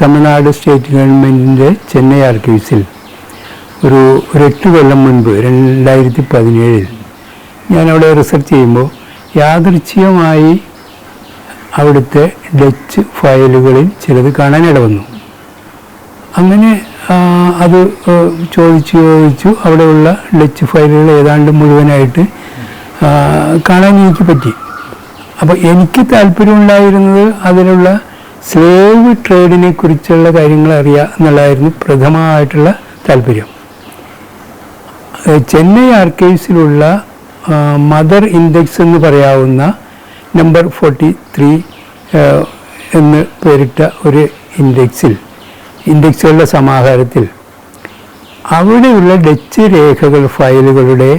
Tamil Nadu state ഗവൺമെൻറ്റിൻ്റെ ചെന്നൈ ആർക്കൈവ്സിൽ ഒരു 8 കൊല്ലം മുൻപ് 2017 ഞാനവിടെ റിസർച്ച് ചെയ്യുമ്പോൾ യാദൃച്ഛികമായി അവിടുത്തെ ഡച്ച് ഫയലുകളിൽ ചിലത് കാണാനിട വന്നു. അങ്ങനെ അത് ചോദിച്ചു അവിടെയുള്ള ഡച്ച് ഫയലുകൾ ഏതാണ്ട് മുഴുവനായിട്ട് കാണാൻ എനിക്ക് പറ്റി. അപ്പോൾ എനിക്ക് താല്പര്യമുണ്ടായിരുന്നത് അതിലുള്ള സ്ലേവ് ട്രേഡിനെ കുറിച്ചുള്ള കാര്യങ്ങൾ അറിയുക എന്നുള്ളതായിരുന്നു പ്രഥമമായിട്ടുള്ള താല്പര്യം. ചെന്നൈ ആർക്കൈവ്സിലുള്ള മദർ ഇൻഡെക്സ് എന്ന് പറയാവുന്ന നമ്പർ 43 എന്ന് പേരിട്ട ഒരു ഇൻഡെക്സുകളുടെ സമാഹാരത്തിൽ അവിടെയുള്ള ഡച്ച് രേഖകൾ ഫയലുകളുടെ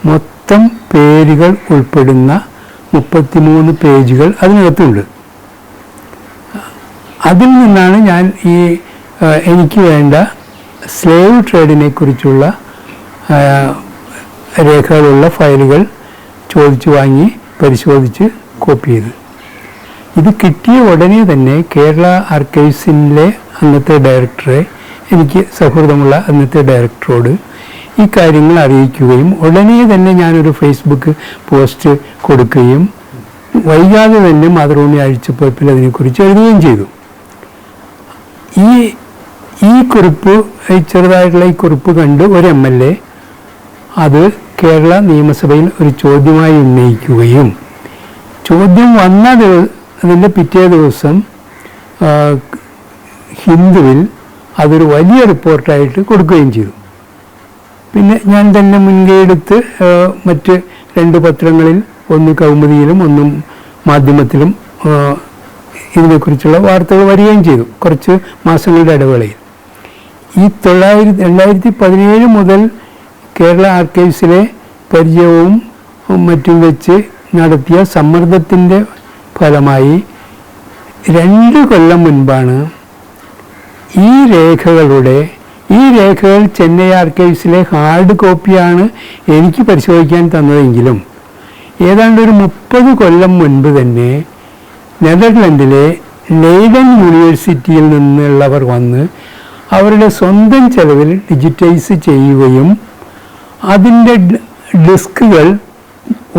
മൊത്തം പേരുകൾ ഉൾപ്പെടുന്ന 33 പേജുകൾ അതിനകത്തുണ്ട്. അതിൽ നിന്നാണ് ഞാൻ എനിക്ക് വേണ്ട സ്ലേവ് ട്രേഡിനെ കുറിച്ചുള്ള രേഖകളുള്ള ഫയലുകൾ ചോദിച്ചു വാങ്ങി പരിശോധിച്ച് കോപ്പി ചെയ്ത്. ഇത് കിട്ടിയ ഉടനെ തന്നെ കേരള ആർക്കൈവ്സിലെ അന്നത്തെ ഡയറക്ടറെ, എനിക്ക് സൗഹൃദമുള്ള അന്നത്തെ ഡയറക്ടറോട് ഈ കാര്യങ്ങൾ അറിയിക്കുകയും ഉടനെ തന്നെ ഞാനൊരു ഫേസ്ബുക്ക് പോസ്റ്റ് കൊടുക്കുകയും വൈകാതെ തന്നെ മാതൃഭൂമി ആഴ്ചപ്പതിപ്പിൽ അതിനെക്കുറിച്ച് എഴുതുകയും ചെയ്തു. ഈ കുറിപ്പ്, ചെറുതായിട്ടുള്ള ഈ കുറിപ്പ് കണ്ട് ഒരു MLA അത് കേരള നിയമസഭയിൽ ഒരു ചോദ്യമായി ഉന്നയിക്കുകയും ചോദ്യം അതിൻ്റെ പിറ്റേ ദിവസം ഹിന്ദുവിൽ അതൊരു വലിയ റിപ്പോർട്ടായിട്ട് കൊടുക്കുകയും ചെയ്തു. പിന്നെ ഞാൻ തന്നെ മുൻകൈയെടുത്ത് മറ്റ് 2 പത്രങ്ങളിൽ, ഒന്ന് കൗമുദിയിലും ഒന്നും മാധ്യമത്തിലും ഇതിനെക്കുറിച്ചുള്ള വാർത്തകൾ വരികയും ചെയ്തു കുറച്ച് മാസങ്ങളുടെ ഇടവേളയിൽ. ഈ 2017 മുതൽ കേരള ആർക്കൈവ്സിലെ പരിചയവും മറ്റും വെച്ച് നടത്തിയ സമ്മർദ്ദത്തിൻ്റെ ഫലമായി 2 കൊല്ലം മുൻപാണ് ഈ രേഖകൾ ചെന്നൈ ആർക്കൈവ്സിലെ ഹാർഡ് കോപ്പിയാണ് എനിക്ക് പരിശോധിക്കാൻ തന്നതെങ്കിലും ഏതാണ്ട് ഒരു 30 കൊല്ലം മുൻപ് തന്നെ നെതർലൻഡിലെ ലെയ്ഡൻ യൂണിവേഴ്സിറ്റിയിൽ നിന്നുള്ളവർ വന്ന് അവരുടെ സ്വന്തം ചെലവിൽ ഡിജിറ്റൈസ് ചെയ്യുകയും അതിൻ്റെ ഡിസ്കുകൾ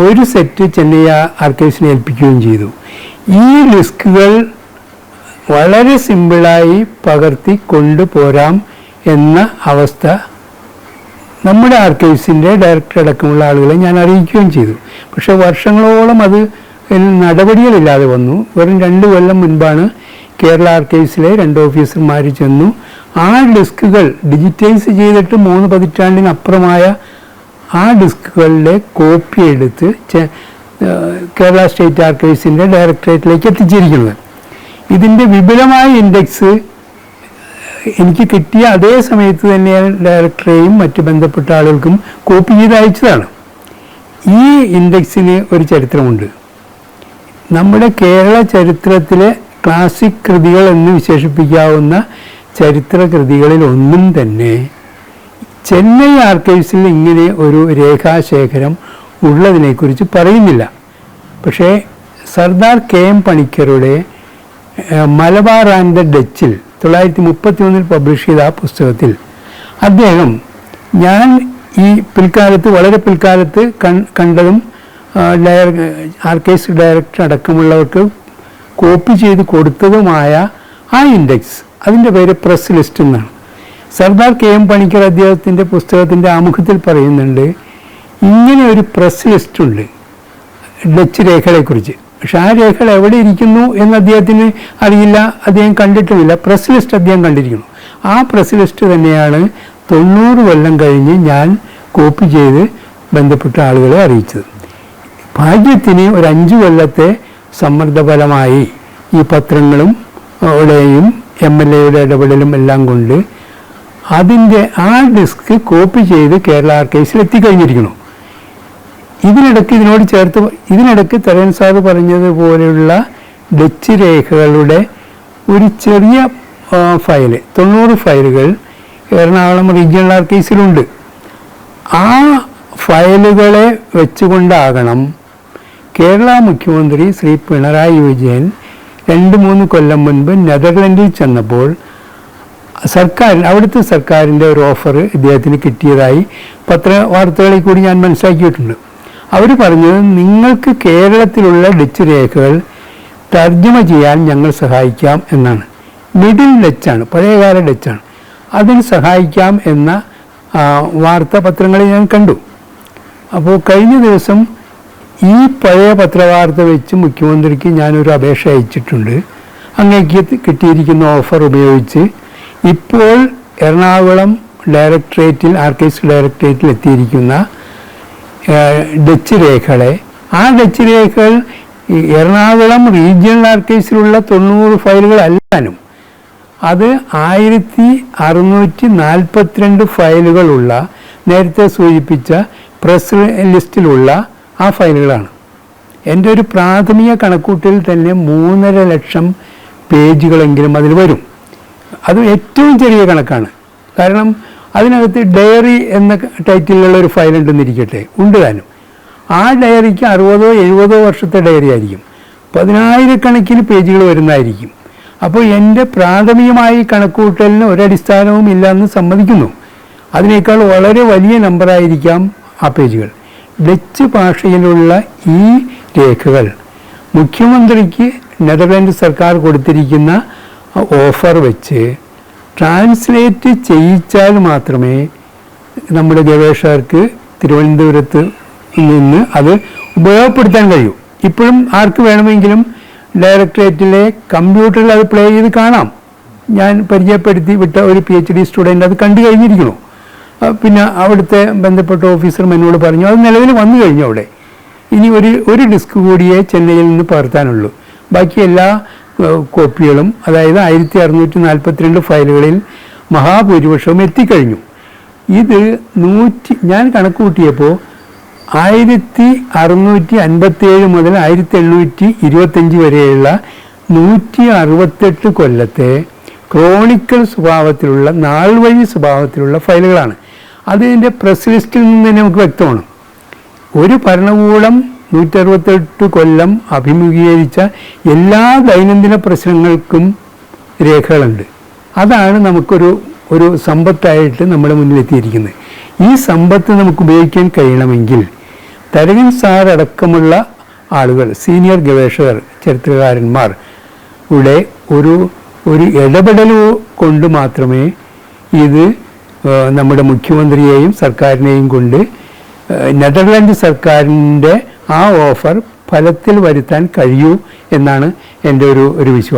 ഒരു സെറ്റ് ചെന്നൈ ആർക്കൈവ്സിനെ ഏൽപ്പിക്കുകയും ചെയ്തു. ഈ ഡിസ്കുകൾ വളരെ സിമ്പിളായി പകർത്തി കൊണ്ടുപോരാം എന്ന അവസ്ഥ നമ്മുടെ ആർക്കൈവ്സിൻ്റെ ഡയറക്ടർ അടക്കമുള്ള ആളുകളെ ഞാൻ അറിയിക്കുകയും ചെയ്തു. പക്ഷേ വർഷങ്ങളോളം അത് നടപടികളില്ലാതെ വന്നു. വെറും 2 കൊല്ലം മുൻപാണ് കേരള ആർക്കൈവ്സിലെ 2 ഓഫീസർമാർ ചെന്നു ആ ഡിസ്കുകൾ ഡിജിറ്റൈസ് ചെയ്തിട്ട് 3 പതിറ്റാണ്ടിനപ്പുറമായ ആ ഡിസ്കുകളുടെ കോപ്പി എടുത്ത് കേരള സ്റ്റേറ്റ് ആർക്കൈവ്സിൻ്റെ ഡയറക്ടറേറ്റിലേക്ക് എത്തിച്ചിരിക്കുന്നത്. ഇതിൻ്റെ വിപുലമായ ഇൻഡെക്സ് എനിക്ക് കിട്ടിയ അതേ സമയത്ത് തന്നെ ഡയറക്ടറെയും മറ്റ് ബന്ധപ്പെട്ട ആളുകൾക്കും കോപ്പി ചെയ്ത് അയച്ചതാണ്. ഈ ഇൻഡെക്സിന് ഒരു ചരിത്രമുണ്ട്. നമ്മുടെ കേരള ചരിത്രത്തിലെ ക്ലാസിക് കൃതികൾ എന്ന് വിശേഷിപ്പിക്കാവുന്ന ചരിത്ര കൃതികളിൽ ഒന്നും തന്നെ ചെന്നൈ ആർക്കൈവ്സിൽ ഇങ്ങനെ ഒരു രേഖാശേഖരം ഉള്ളതിനെക്കുറിച്ച് പറയുന്നില്ല. പക്ഷേ സർദാർ KM പണിക്കരുടെ മലബാർ ആൻഡ് ദ ഡച്ചിൽ 1931 പബ്ലിഷ് ചെയ്ത ആ പുസ്തകത്തിൽ അദ്ദേഹം ഞാൻ ഈ വളരെ പിൽക്കാലത്ത് കണ്ടതും ആർക്കൈവ്സ് ഡയറക്ടർ അടക്കമുള്ളവർക്ക് കോപ്പി ചെയ്ത് കൊടുത്തതുമായ ആ ഇൻഡെക്സ്, അതിൻ്റെ പേര് പ്രസ് ലിസ്റ്റ് എന്നാണ്. സർദാർ KM പണിക്കർ അദ്ദേഹത്തിൻ്റെ പുസ്തകത്തിൻ്റെ ആമുഖത്തിൽ പറയുന്നുണ്ട്, ഇങ്ങനെ ഒരു പ്രസ് ലിസ്റ്റുണ്ട് ഡച്ച് രേഖകളെക്കുറിച്ച്. പക്ഷെ ആ രേഖകൾ എവിടെ ഇരിക്കുന്നു എന്ന് അദ്ദേഹത്തിന് അറിയില്ല, അദ്ദേഹം കണ്ടിട്ടുമില്ല. പ്രസ് ലിസ്റ്റ് അദ്ദേഹം കണ്ടിരിക്കുന്നു. ആ പ്രസ് ലിസ്റ്റ് തന്നെയാണ് 90 കൊല്ലം കഴിഞ്ഞ് ഞാൻ കോപ്പി ചെയ്ത് ബന്ധപ്പെട്ട ആളുകളെ അറിയിച്ചത്. ഭാഗ്യത്തിന് ഒരു 5 കൊല്ലത്തെ സമ്മർദ്ദഫലമായി ഈ പത്രങ്ങളും അവിടെയും MLAയുടെ ഇടപെടലും എല്ലാം കൊണ്ട് അതിൻ്റെ ആ ഡിസ്ക് കോപ്പി ചെയ്ത് കേരള ആർക്കൈവ്സിൽ എത്തിക്കഴിഞ്ഞിരിക്കുന്നു. ഇതിനിടയ്ക്ക് തരൻ സാർ പറഞ്ഞതുപോലെയുള്ള ഡച്ച് രേഖകളുടെ ഒരു ചെറിയ ഫയൽ 90 ഫയലുകൾ എറണാകുളം റീജിയണൽ ആർക്കൈവ്സിലുണ്ട്. ആ ഫയലുകളെ വെച്ചുകൊണ്ടാകണം കേരള മുഖ്യമന്ത്രി ശ്രീ പിണറായി വിജയൻ 2-3 കൊല്ലം മുൻപ് നെതർലൻഡിൽ ചെന്നപ്പോൾ അവിടുത്തെ സർക്കാരിൻ്റെ ഒരു ഓഫർ ഇദ്ദേഹത്തിന് കിട്ടിയതായി പത്രവാർത്തകളിൽ കൂടി ഞാൻ മനസ്സിലാക്കിയിട്ടുണ്ട്. അവർ പറഞ്ഞത് നിങ്ങൾക്ക് കേരളത്തിലുള്ള ഡച്ച് രേഖകൾ തർജ്ജമ ചെയ്യാൻ ഞങ്ങൾ സഹായിക്കാം എന്നാണ്. മിഡിൽ ഡച്ചാണ്, പഴയകാല ഡച്ചാണ്. അതിന് സഹായിക്കാം എന്ന വാർത്താ പത്രങ്ങളിൽ ഞാൻ കണ്ടു. അപ്പോൾ കഴിഞ്ഞ ദിവസം ഈ പഴയ പത്രവാർത്ത വെച്ച് മുഖ്യമന്ത്രിക്ക് ഞാനൊരു അപേക്ഷ അയച്ചിട്ടുണ്ട്. അങ്ങേക്ക് കിട്ടിയിരിക്കുന്ന ഓഫർ ഉപയോഗിച്ച് ഇപ്പോൾ എറണാകുളം ഡയറക്ടറേറ്റിൽ, ആർക്കൈവ്സ് ഡയറക്ടറേറ്റിൽ എത്തിയിരിക്കുന്ന ഡച്ച് രേഖകളെ, ആ ഡച്ച് രേഖകൾ എറണാകുളം റീജിയണൽ ആർക്കൈവ്സിലുള്ള 90 ഫയലുകൾ അല്ലാനും അത് 1642 ഫയലുകളുള്ള, നേരത്തെ സൂചിപ്പിച്ച പ്രസ് ലിസ്റ്റിലുള്ള ആ ഫയലുകളാണ്. എൻ്റെ ഒരു പ്രാഥമിക കണക്കൂട്ടിൽ തന്നെ 3.5 ലക്ഷം പേജുകളെങ്കിലും അതിൽ വരും. അത് ഏറ്റവും ചെറിയ കണക്കാണ്. കാരണം അതിനകത്ത് ഡയറി എന്ന ടൈറ്റിലുള്ള ഒരു ഫയൽ ഉണ്ടെന്നിരിക്കട്ടെ, ഉണ്ട് താനും. ആ ഡയറിക്ക് 60-70 വർഷത്തെ ഡയറി ആയിരിക്കും. 10,000 പേജുകൾ വരുന്നതായിരിക്കും. അപ്പോൾ എൻ്റെ പ്രാഥമികമായി കണക്കൂട്ടലിന് ഒരടിസ്ഥാനവും ഇല്ലയെന്ന് സമ്മതിക്കുന്നു. അതിനേക്കാൾ വളരെ വലിയ നമ്പറായിരിക്കാം ആ പേജുകൾ. ഡച്ച് ഭാഷയിലുള്ള ഈ രേഖകൾ മുഖ്യമന്ത്രിക്ക് നെതർലാൻഡ് സർക്കാർ കൊടുത്തിരിക്കുന്ന ഓഫർ വെച്ച് ട്രാൻസ്ലേറ്റ് ചെയ്യിച്ചാൽ മാത്രമേ നമ്മുടെ ഗവേഷകർക്ക് തിരുവനന്തപുരത്ത് നിന്ന് അത് ഉപയോഗപ്പെടുത്താൻ കഴിയൂ. ഇപ്പോഴും ആർക്ക് വേണമെങ്കിലും ഡയറക്ടറേറ്റിലെ കമ്പ്യൂട്ടറിൽ അത് പ്ലേ ചെയ്ത് കാണാം. ഞാൻ പരിചയപ്പെടുത്തി വിട്ട ഒരു PhD സ്റ്റുഡൻ്റ് അത് കണ്ടു കഴിഞ്ഞിരിക്കുന്നു. പിന്നെ അവിടുത്തെ ബന്ധപ്പെട്ട ഓഫീസറും എന്നോട് പറഞ്ഞു അത് നിലവിൽ വന്നു കഴിഞ്ഞു അവിടെ. ഇനി ഒരു ഡിസ്ക് കൂടിയേ ചെന്നൈയിൽ നിന്ന് പകർത്താനുള്ളൂ. ബാക്കി എല്ലാ കോപ്പികളും, അതായത് 1642 ഫയലുകളിൽ മഹാഭൂരിപക്ഷവും എത്തിക്കഴിഞ്ഞു. ഇത് ഞാൻ കണക്ക് കൂട്ടിയപ്പോൾ 1657 മുതൽ 1825 വരെയുള്ള 168 കൊല്ലത്തെ ക്രോണിക്കൽ സ്വഭാവത്തിലുള്ള, നാൾവഴി സ്വഭാവത്തിലുള്ള ഫയലുകളാണ്. അതിൻ്റെ പ്രസ് ലിസ്റ്റിൽ നിന്ന് തന്നെ നമുക്ക് വ്യക്തമാണ്. ഒരു ഭരണകൂടം 168 കൊല്ലം അഭിമുഖീകരിച്ച എല്ലാ ദൈനംദിന പ്രശ്നങ്ങൾക്കും രേഖകളുണ്ട്. അതാണ് നമുക്കൊരു സമ്പത്തായിട്ട് നമ്മുടെ മുന്നിലെത്തിയിരിക്കുന്നത്. ഈ സമ്പത്ത് നമുക്ക് ഉപയോഗിക്കാൻ കഴിയണമെങ്കിൽ തരകൻ സാർ അടക്കമുള്ള ആളുകൾ, സീനിയർ ഗവേഷകർ, ചരിത്രകാരന്മാർ ഇവിടെ ഒരു ഇടപെടൽ കൊണ്ട് മാത്രമേ ഇത് നമ്മുടെ മുഖ്യമന്ത്രിയെയും സർക്കാരിനെയും കൊണ്ട് നെതർലാൻഡ് സർക്കാരിൻ്റെ ആ ഓഫർ ഫലത്തിൽ വരുത്താൻ കഴിയൂ എന്നാണ് എൻ്റെ ഒരു വിശ്വാസം.